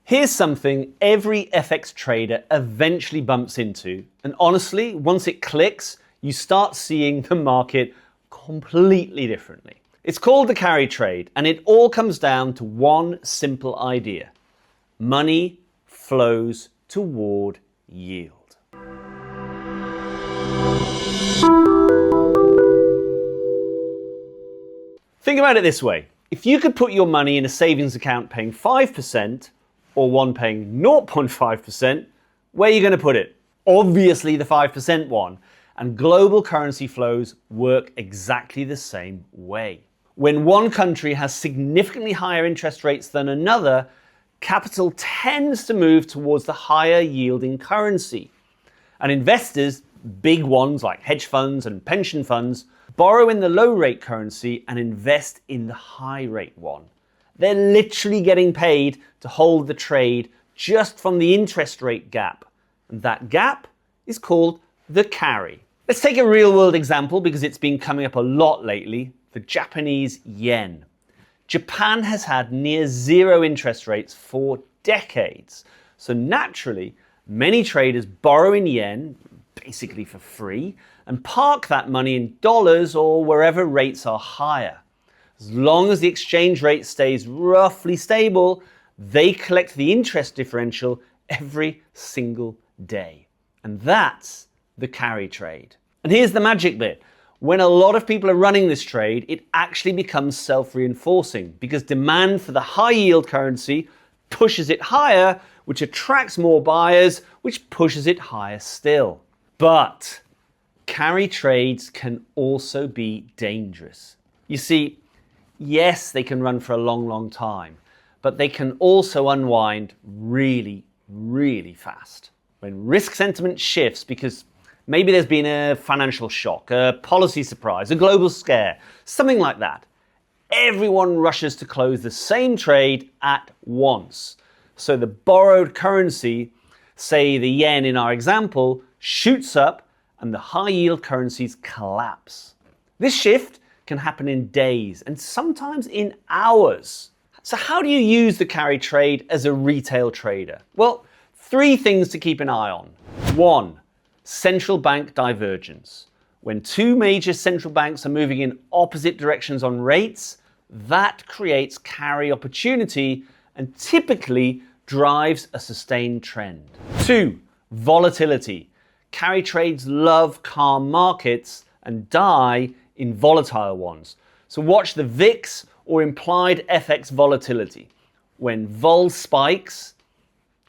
Here's something every FX trader eventually bumps into, and honestly, once it clicks, you start seeing the market completely differently. It's called the carry trade, and it all comes down to one simple idea. Money flows toward yield. Think about it this way. If you could put your money in a savings account paying 5% or one paying 0.5%, where are you going to put it? Obviously the 5% one. And global currency flows work exactly the same way. When one country has significantly higher interest rates than another, capital tends to move towards the higher yielding currency. And investors, big ones like hedge funds and pension funds, borrow in the low rate currency and invest in the high rate one. They're literally getting paid to hold the trade just from the interest rate gap. And that gap is called the carry. Let's take a real world example because it's been coming up a lot lately, the Japanese yen. Japan has had near zero interest rates for decades. So naturally, many traders borrow in yen, basically for free, and park that money in dollars or wherever rates are higher. As long as the exchange rate stays roughly stable, they collect the interest differential every single day. And that's the carry trade. And here's the magic bit. When a lot of people are running this trade, it actually becomes self-reinforcing because demand for the high yield currency pushes it higher, which attracts more buyers, which pushes it higher still. But carry trades can also be dangerous. You see, yes, they can run for a long, long time, but they can also unwind really, really fast. When risk sentiment shifts because maybe there's been a financial shock, a policy surprise, a global scare, something like that, everyone rushes to close the same trade at once. So the borrowed currency, say the yen in our example, shoots up and the high yield currencies collapse. This shift can happen in days and sometimes in hours. So how do you use the carry trade as a retail trader? Well, 3 things to keep an eye on. 1, central bank divergence. When 2 major central banks are moving in opposite directions on rates, that creates carry opportunity and typically drives a sustained trend. 2, volatility. Carry trades love calm markets and die in volatile ones. So watch the VIX or implied FX volatility. When vol spikes,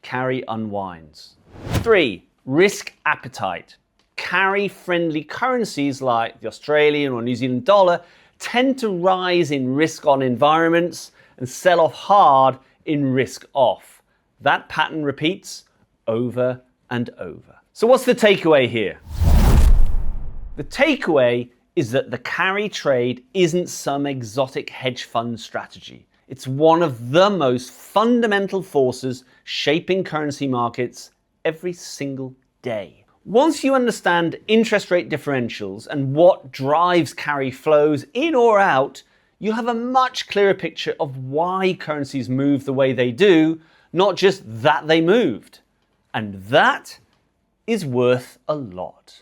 carry unwinds. 3, risk appetite. Carry-friendly currencies like the Australian or New Zealand dollar tend to rise in risk-on environments and sell off hard in risk-off. That pattern repeats over and over. So what's the takeaway here? The takeaway is that the carry trade isn't some exotic hedge fund strategy. It's one of the most fundamental forces shaping currency markets every single day. Once you understand interest rate differentials and what drives carry flows in or out, you'll have a much clearer picture of why currencies move the way they do, not just that they moved. And that is worth a lot.